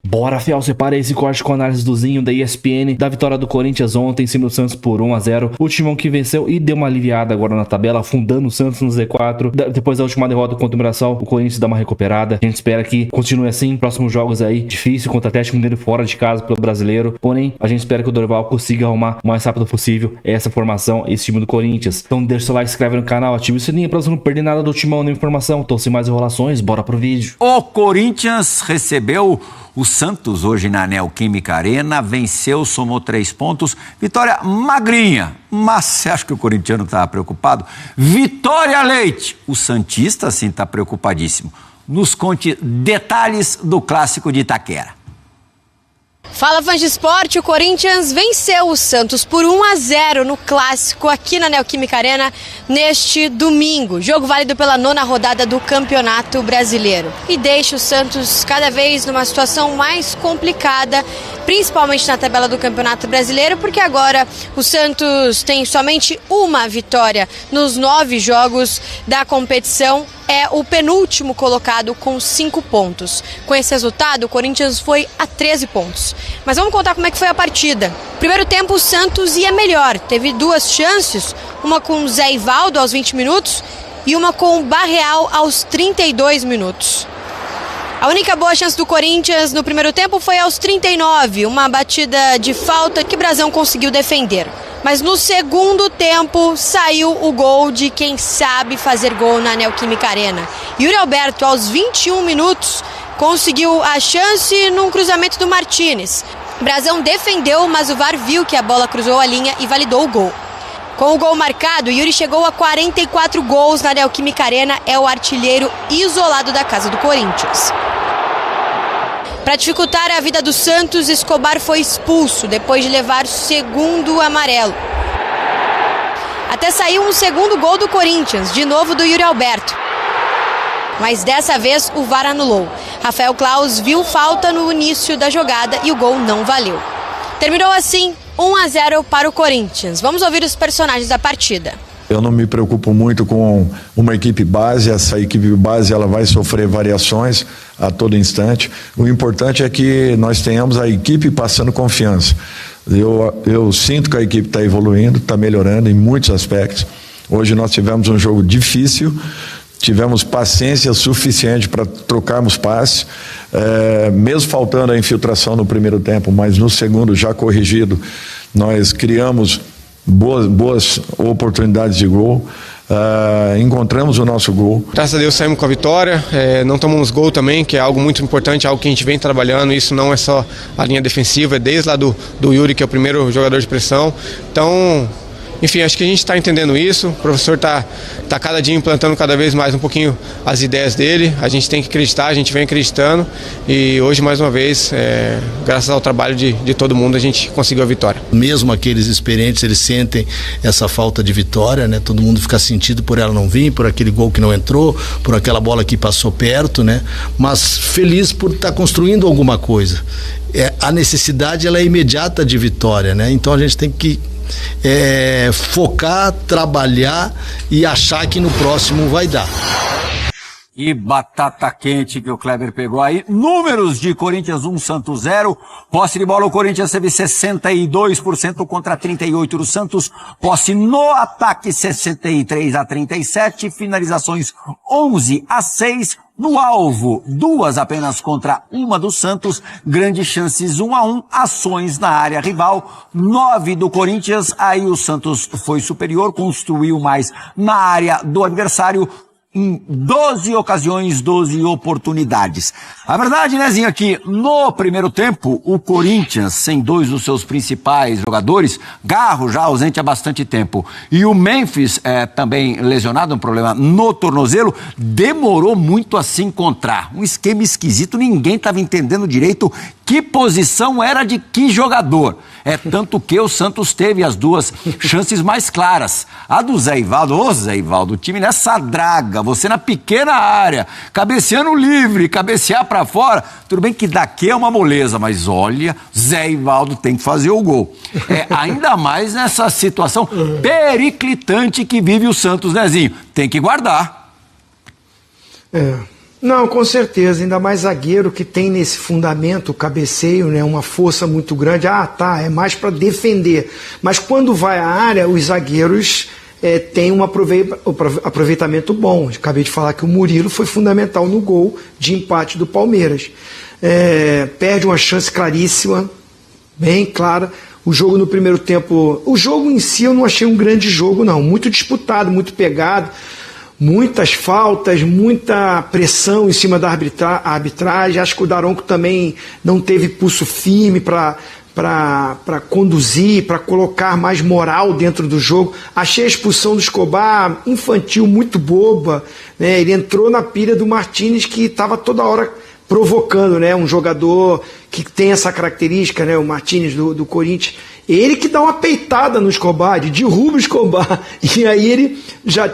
Bora, Fiel, separa esse corte com a análise do Zinho da ESPN da vitória do Corinthians ontem em cima do Santos por 1-0. O timão que venceu e deu uma aliviada agora na tabela, afundando o Santos no Z4. Depois da última derrota contra o Mirassol, o Corinthians dá uma recuperada. A gente espera que continue assim. Próximos jogos aí, difícil contra o Atlético Mineiro fora de casa pelo Brasileiro. Porém, a gente espera que o Dorival consiga arrumar o mais rápido possível essa formação, esse time do Corinthians. Então deixa o seu like, se inscreve no canal, ativa o sininho pra você não perder nada do timão, nem informação. Então sem mais enrolações, bora pro vídeo. O Corinthians recebeu o Santos hoje na Neoquímica Arena, venceu, somou 3 pontos, vitória magrinha, mas você acha que o corintiano está preocupado? Vitória Leite, o santista sim está preocupadíssimo. Nos conte detalhes do clássico de Itaquera. Fala, fãs de esporte, o Corinthians venceu o Santos por 1-0 no clássico aqui na Neoquímica Arena neste domingo. Jogo válido pela 9ª rodada do Campeonato Brasileiro. E deixa o Santos cada vez numa situação mais complicada, principalmente na tabela do Campeonato Brasileiro, porque agora o Santos tem somente uma vitória nos 9 jogos da competição. É o penúltimo colocado com 5 pontos. Com esse resultado, o Corinthians foi a 13 pontos. Mas vamos contar como é que foi a partida. Primeiro tempo, o Santos ia melhor. Teve 2 chances, uma com o Zé Ivaldo aos 20 minutos e uma com o Barreal aos 32 minutos. A única boa chance do Corinthians no primeiro tempo foi aos 39, uma batida de falta que Brazão conseguiu defender. Mas no segundo tempo saiu o gol de quem sabe fazer gol na Neoquímica Arena. Yuri Alberto, aos 21 minutos, conseguiu a chance num cruzamento do Martínez. Brazão defendeu, mas o VAR viu que a bola cruzou a linha e validou o gol. Com o gol marcado, Yuri chegou a 44 gols na Neoquímica Arena, é o artilheiro isolado da casa do Corinthians. Para dificultar a vida do Santos, Escobar foi expulso depois de levar o segundo amarelo. Até saiu um segundo gol do Corinthians, de novo do Yuri Alberto. Mas dessa vez o VAR anulou. Rafael Claus viu falta no início da jogada e o gol não valeu. Terminou assim 1-0 para o Corinthians. Vamos ouvir os personagens da partida. Eu não me preocupo muito com uma equipe base, essa equipe base ela vai sofrer variações a todo instante. O importante é que nós tenhamos a equipe passando confiança. Eu sinto que a equipe está evoluindo, está melhorando em muitos aspectos. Hoje nós tivemos um jogo difícil, tivemos paciência suficiente para trocarmos passes, mesmo faltando a infiltração no primeiro tempo, mas no segundo já corrigido, nós criamos boas oportunidades de gol, encontramos o nosso gol. Graças a Deus saímos com a vitória, não tomamos gol também, que é algo muito importante, algo que a gente vem trabalhando. Isso não é só a linha defensiva, é desde lá do Yuri, que é o primeiro jogador de pressão. Então, enfim, acho que a gente está entendendo isso, o professor está cada dia implantando cada vez mais um pouquinho as ideias dele, a gente tem que acreditar, a gente vem acreditando e hoje mais uma vez, graças ao trabalho de todo mundo, a gente conseguiu a vitória. Mesmo aqueles experientes, eles sentem essa falta de vitória, né? Todo mundo fica sentido por ela não vir, por aquele gol que não entrou, por aquela bola que passou perto, né? Mas feliz por estar construindo alguma coisa. A necessidade ela é imediata de vitória, né? Então a gente tem que focar, trabalhar e achar que no próximo vai dar. E batata quente que o Kleber pegou aí. Números de Corinthians 1, Santos 0. Posse de bola, o Corinthians teve 62% contra 38% do Santos. Posse no ataque, 63-37. Finalizações, 11-6. No alvo, 2 apenas contra 1 do Santos. Grandes chances, 1-1. Ações na área rival, 9 do Corinthians. Aí o Santos foi superior, construiu mais na área do adversário. Em 12 ocasiões, 12 oportunidades. A verdade, Nezinho, aqui no primeiro tempo, o Corinthians, sem 2 dos seus principais jogadores, Garro já ausente há bastante tempo, e o Memphis também lesionado, um problema no tornozelo, demorou muito a se encontrar. Um esquema esquisito, ninguém estava entendendo direito que posição era de que jogador. Tanto que o Santos teve as 2 chances mais claras. A do Zé Ivaldo, o time nessa draga, você na pequena área, cabeceando livre, cabecear pra fora, tudo bem que daqui é uma moleza, mas olha, Zé Ivaldo tem que fazer o gol. Ainda mais nessa situação periclitante que vive o Santos, Nezinho. Tem que guardar. Não, com certeza, ainda mais zagueiro que tem nesse fundamento, o cabeceio, né, uma força muito grande. É mais para defender. Mas quando vai à área, os zagueiros têm um aproveitamento bom. Acabei de falar que o Murilo foi fundamental no gol de empate do Palmeiras. Perde uma chance claríssima, bem clara. O jogo no primeiro tempo, o jogo em si eu não achei um grande jogo, não. Muito disputado, muito pegado. Muitas faltas, muita pressão em cima da arbitragem. Acho que o Daronco também não teve pulso firme para conduzir, para colocar mais moral dentro do jogo. Achei a expulsão do Escobar infantil, muito boba, né? Ele entrou na pilha do Martínez, que estava toda hora provocando, né? Um jogador que tem essa característica, né? O Martínez do Corinthians. Ele que dá uma peitada no Escobar, derruba o Escobar. E aí ele já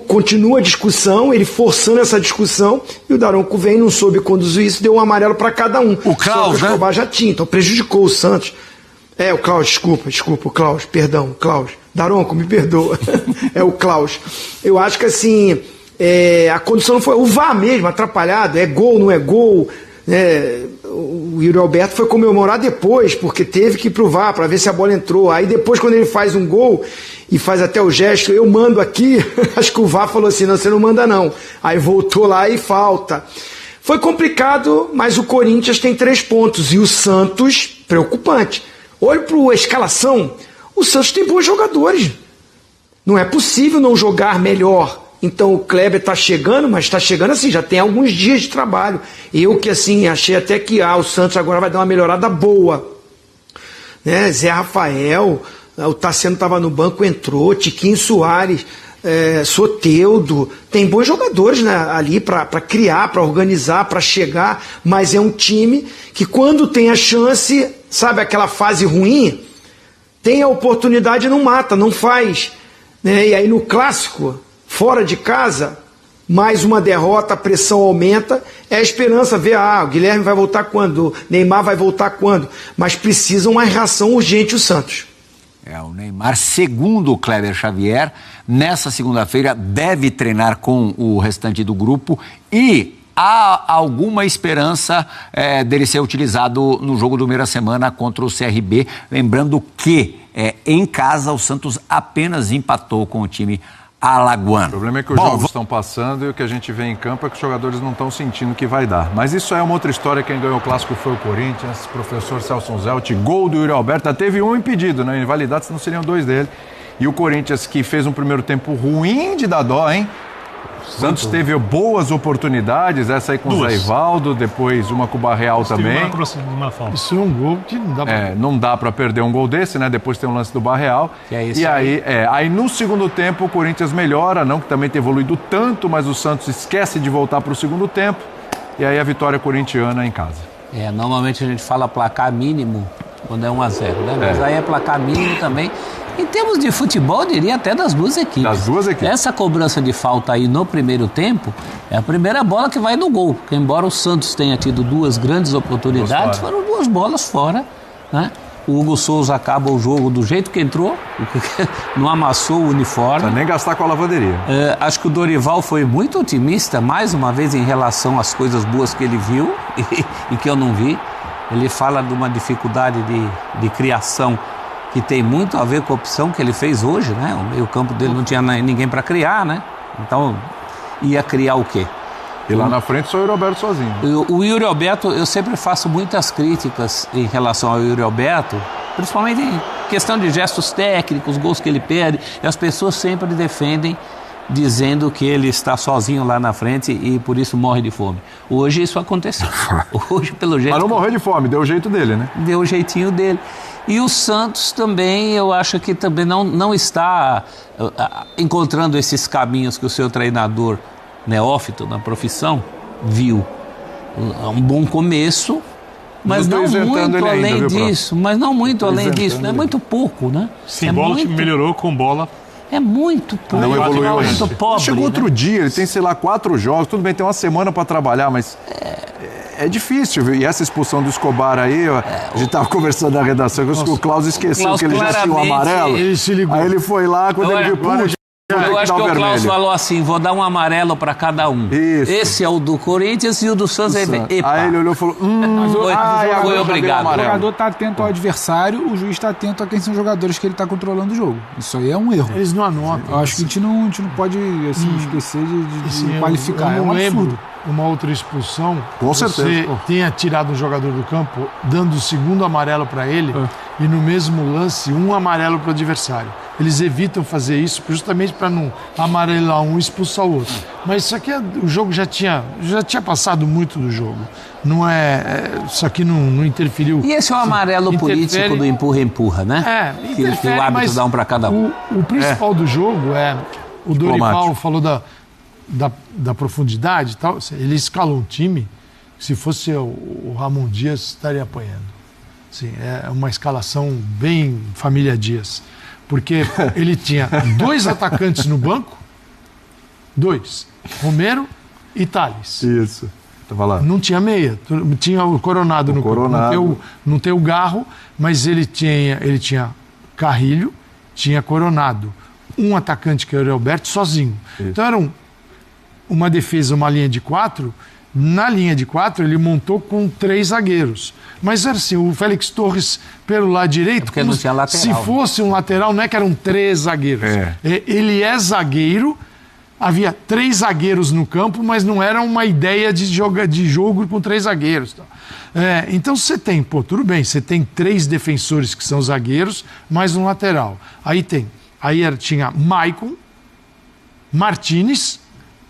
continua a discussão, ele forçando essa discussão, e o Daronco vem, não soube conduzir isso, deu um amarelo para cada um. O Klaus, né? O Escobar já tinha, então prejudicou o Santos. O Klaus, desculpa, o Klaus, perdão, Klaus. Daronco, me perdoa. É o Klaus. Eu acho que assim, a condição não foi. O VAR mesmo, atrapalhado, é gol, não é gol. O Yuri Alberto foi comemorar depois, porque teve que provar para ver se a bola entrou. Aí depois, quando ele faz um gol e faz até o gesto, eu mando aqui, acho que o VAR falou assim, não, você não manda não. Aí voltou lá e falta. Foi complicado, mas o Corinthians tem 3 pontos e o Santos, preocupante. Olha para a escalação, o Santos tem bons jogadores. Não é possível não jogar melhor. Então o Kleber está chegando, mas está chegando assim, já tem alguns dias de trabalho. Eu que assim, achei até que o Santos agora vai dar uma melhorada boa. Né? Zé Rafael, o Tassiano estava no banco, entrou, Tiquinho Soares, Soteldo, tem bons jogadores, né, ali para criar, para organizar, para chegar, mas é um time que quando tem a chance, sabe aquela fase ruim, tem a oportunidade e não mata, não faz. Né? E aí no clássico, fora de casa, mais uma derrota, a pressão aumenta, é a esperança, ver, o Guilherme vai voltar quando, o Neymar vai voltar quando, mas precisa uma reação urgente o Santos. O Neymar, segundo o Kleber Xavier, nessa segunda-feira deve treinar com o restante do grupo e há alguma esperança dele ser utilizado no jogo do primeira semana contra o CRB, lembrando que em casa o Santos apenas empatou com o time alagoano. O problema é que os jogos estão passando e o que a gente vê em campo é que os jogadores não estão sentindo que vai dar. Mas isso é uma outra história. Quem ganhou o clássico foi o Corinthians, professor Celso Zelt, gol do Yuri Alberto. Teve um impedido, né? Invalidado, senão seriam 2 dele. E o Corinthians, que fez um primeiro tempo ruim de dar dó, hein? Santos teve boas oportunidades, essa aí com o Zé Ivaldo, depois uma com o Barreal também. Isso é um gol que não dá pra... não dá para perder um gol desse, né? Depois tem um lance do Barreal. E aí no segundo tempo o Corinthians melhora, não que também tenha evoluído tanto, mas o Santos esquece de voltar para o segundo tempo. E aí a vitória corintiana em casa. Normalmente a gente fala placar mínimo quando é 1-0, né? Mas aí é placar mínimo também. Em termos de futebol, eu diria até das duas equipes. Das duas equipes. Essa cobrança de falta aí no primeiro tempo é a primeira bola que vai no gol. Porque embora o Santos tenha tido 2 grandes oportunidades, foram 2 bolas fora, né? O Hugo Souza acaba o jogo do jeito que entrou, não amassou o uniforme. Não precisa nem gastar com a lavanderia. Acho que o Dorival foi muito otimista, mais uma vez, em relação às coisas boas que ele viu e que eu não vi. Ele fala de uma dificuldade de criação que tem muito a ver com a opção que ele fez hoje, né? O meio-campo dele não tinha ninguém para criar, né? Então, ia criar o quê? E lá na frente só o Yuri Alberto sozinho. O Yuri Alberto, eu sempre faço muitas críticas em relação ao Yuri Alberto, principalmente em questão de gestos técnicos, gols que ele perde, e as pessoas sempre defendem dizendo que ele está sozinho lá na frente e por isso morre de fome. Hoje isso aconteceu. Hoje, pelo jeito... Mas não morreu de fome, deu o jeito dele, né? Deu o jeitinho dele. E o Santos também, eu acho que também não está encontrando esses caminhos que o seu treinador neófito na profissão viu. É um bom começo, mas não muito além disso. Mas não muito além disso, é muito pouco, né? Sem bola, o time melhorou, com bola... É muito pouco. Não evoluiu ainda. Muito pobre, chegou outro dia, ele tem, 4 jogos, tudo bem, tem uma semana para trabalhar, mas é difícil, viu? E essa expulsão do Escobar aí, a gente estava conversando na redação, o Klaus esqueceu que ele já tinha o amarelo. Ele se ligou. Aí ele foi lá, quando ele viu, Eu acho que o Klaus falou assim, vou dar um amarelo para cada um. Isso. Esse é o do Corinthians e o do Santos é... Aí ele olhou e falou, foi obrigado. O jogador está atento ao adversário, o juiz está atento a quem são os jogadores que ele está controlando o jogo. Isso aí é um erro. Eles não anotam. Eu acho que a gente não pode esquecer de qualificar. Eu é não um lembro absurdo. uma outra expulsão. Com certeza. Você tenha tirado um jogador do campo, dando o segundo amarelo para ele e no mesmo lance um amarelo para o adversário. Eles evitam fazer isso justamente para não amarelar um e expulsar o outro. Mas isso aqui, o jogo já tinha passado muito do jogo. Não isso aqui não interferiu. E esse é o amarelo político do empurra-empurra, né? Que o árbitro dá um para cada um. O principal do jogo o Dorival falou da profundidade e tal. Ele escalou um time, se fosse o Ramon Dias, estaria apanhando. Assim, é uma escalação bem família Dias. Porque ele tinha 2 atacantes no banco, 2, Romero e Tales. Isso. Não tinha meia, tinha o Coronado no campo. Não tem o Garro, mas ele tinha Carrilho, tinha Coronado. Um atacante que era o Alberto sozinho. Isso. Então era uma defesa, uma linha de 4. Na linha de 4 ele montou com 3 zagueiros. Mas era assim, o Félix Torres pelo lado direito, porque não tinha lateral, se fosse um lateral, não é que eram 3 zagueiros. Ele é zagueiro, havia 3 zagueiros no campo, mas não era uma ideia de jogo com 3 zagueiros. Então você tem, tudo bem, você tem 3 defensores que são zagueiros, mais um lateral. Aí tinha Maicon, Martínez,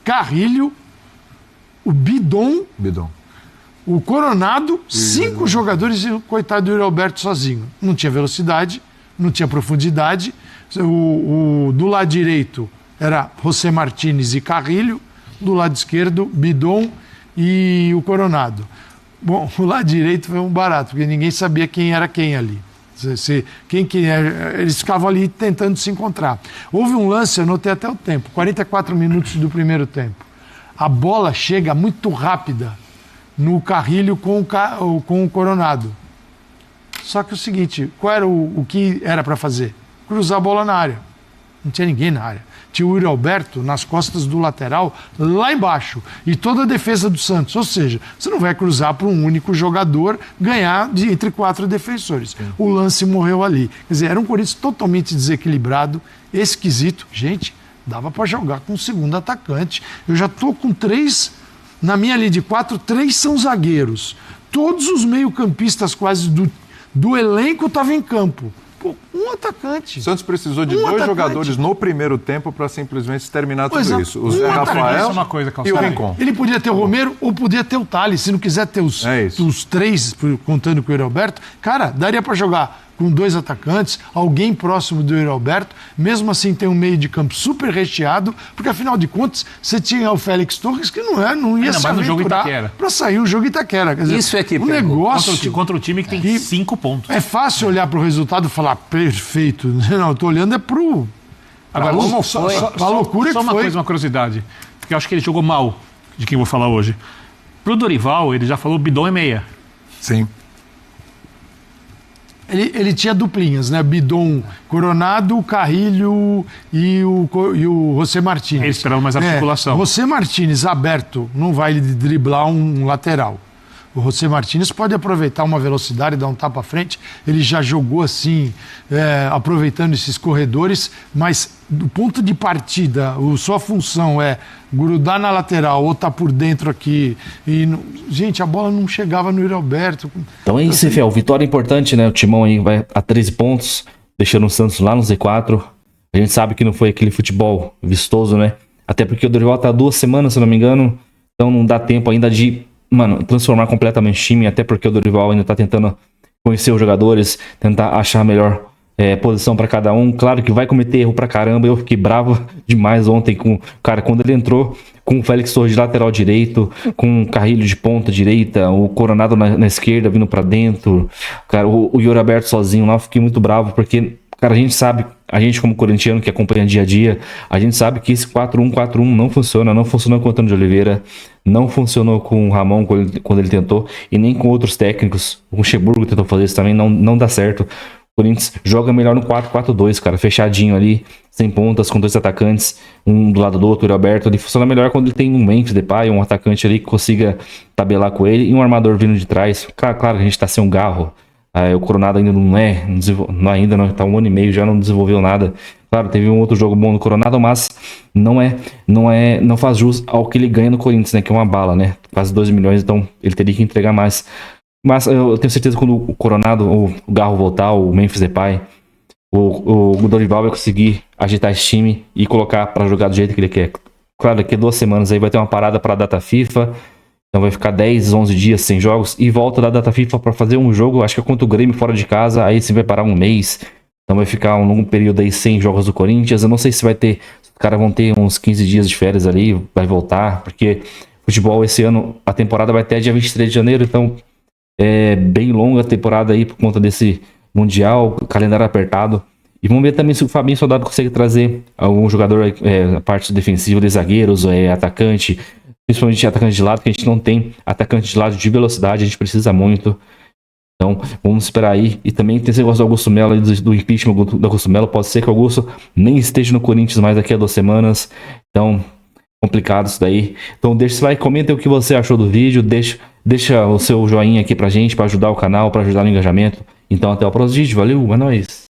Carrilho, o Bidon, o Coronado, 5 jogadores e o coitado do Yuri Alberto sozinho. Não tinha velocidade, não tinha profundidade. Do lado direito era José Martínez e Carrilho, do lado esquerdo, Bidon e o Coronado. Bom, o lado direito foi um barato, porque ninguém sabia quem era quem ali. Eles ficavam ali tentando se encontrar. Houve um lance, eu notei até o tempo, 44 minutos do primeiro tempo. A bola chega muito rápida no Carrilho com o Coronado. Só que o seguinte, qual era o que era para fazer? Cruzar a bola na área. Não tinha ninguém na área. Tinha o Yuri Alberto nas costas do lateral, lá embaixo. E toda a defesa do Santos. Ou seja, você não vai cruzar para um único jogador ganhar entre 4 defensores. Sim. O lance morreu ali. Quer dizer, era um Corinthians totalmente desequilibrado, esquisito. Gente, dava para jogar com o segundo atacante. Eu já estou com 3, na minha linha de 4, 3 são zagueiros. Todos os meio-campistas quase do elenco estavam em campo. Um atacante. O Santos precisou de 2 jogadores no primeiro tempo para simplesmente terminar tudo isso. O Zé Rafael e o Rincon. Ele podia ter o Romero ou podia ter o Tales. Se não quiser ter os 3, contando com o Yuri Alberto, cara, daria para jogar com 2 atacantes, alguém próximo do Yuri Alberto, mesmo assim tem um meio de campo super recheado, porque afinal de contas você tinha o Félix Torres que não ia se aventurar para sair o jogo Itaquera. Quer dizer, isso é que o negócio contra o time que tem 5 pontos. É fácil olhar para o resultado e falar perfeito. Não, eu tô olhando pro agora, a loucura que foi. Uma curiosidade, porque eu acho que ele jogou mal, de quem eu vou falar hoje. Pro Dorival, ele já falou Bidon e meia. Sim. Ele tinha duplinhas, né? Bidon, Coronado, Carrilho e o José Martínez. Ele esperava mais articulação. José Martínez aberto não vai driblar um lateral. O José Martínez pode aproveitar uma velocidade e dar um tapa à frente. Ele já jogou assim, aproveitando esses corredores, mas do ponto de partida, sua função é grudar na lateral ou tá por dentro aqui. Gente, a bola não chegava no Yuri Alberto. Então é isso, Fiel. Vitória importante, né? O Timão aí vai a 13 pontos, deixando o Santos lá no Z4. A gente sabe que não foi aquele futebol vistoso, né? Até porque o Dorival tá 2 semanas, se não me engano. Então não dá tempo ainda de transformar completamente o time, até porque o Dorival ainda tá tentando conhecer os jogadores, tentar achar a melhor posição para cada um. Claro que vai cometer erro pra caramba. Eu fiquei bravo demais ontem com o cara, quando ele entrou com o Félix Torres de lateral direito, com o Carrilho de ponta direita, o Coronado na esquerda vindo para dentro, cara, o Yuri Alberto sozinho lá. Eu fiquei muito bravo porque, cara, a gente sabe, a gente como corintiano que acompanha dia a dia, a gente sabe que esse 4-1-4-1 não funcionou com o Antônio de Oliveira, não funcionou com o Ramon quando ele tentou, e nem com outros técnicos. O Luxemburgo tentou fazer isso também, não dá certo. O Corinthians joga melhor no 4-4-2, cara, fechadinho ali, sem pontas, com 2 atacantes, um do lado do outro, o Alberto. Ele funciona melhor quando ele tem um Memphis Depay, um atacante ali que consiga tabelar com ele e um armador vindo de trás. Claro que a gente tá sem um Garro. O Coronado ainda ainda não tá 1 ano e meio, já não desenvolveu nada. Claro, teve um outro jogo bom no Coronado, mas não faz jus ao que ele ganha no Corinthians, né? Que é uma bala, né? Quase 2 milhões, então ele teria que entregar mais. Mas eu tenho certeza que quando o Coronado, o Garro voltar, o Memphis Depay, o Dorival vai conseguir agitar esse time e colocar para jogar do jeito que ele quer. Claro, daqui a 2 semanas aí vai ter uma parada para a data FIFA, então vai ficar 10, 11 dias sem jogos e volta da data FIFA para fazer um jogo, acho que é contra o Grêmio fora de casa, aí sim vai parar um mês, então vai ficar um longo período aí sem jogos do Corinthians. Eu não sei se vai ter, os caras vão ter uns 15 dias de férias ali, vai voltar, porque futebol esse ano, a temporada vai até dia 23 de janeiro, então é bem longa a temporada aí por conta desse Mundial, calendário apertado. E vamos ver também se o Fabinho Soldado consegue trazer algum jogador, a parte defensiva de zagueiros, atacante, principalmente atacante de lado, que a gente não tem atacante de lado de velocidade, a gente precisa muito. Então vamos esperar aí. E também tem esse negócio do Augusto Melo, do impeachment do Augusto Melo. Pode ser que o Augusto nem esteja no Corinthians mais daqui a 2 semanas. Então, complicado isso daí. Então deixa seu like, comenta o que você achou do vídeo, deixa o seu joinha aqui pra gente, pra ajudar o canal, pra ajudar no engajamento. Então até o próximo vídeo, valeu, é nóis!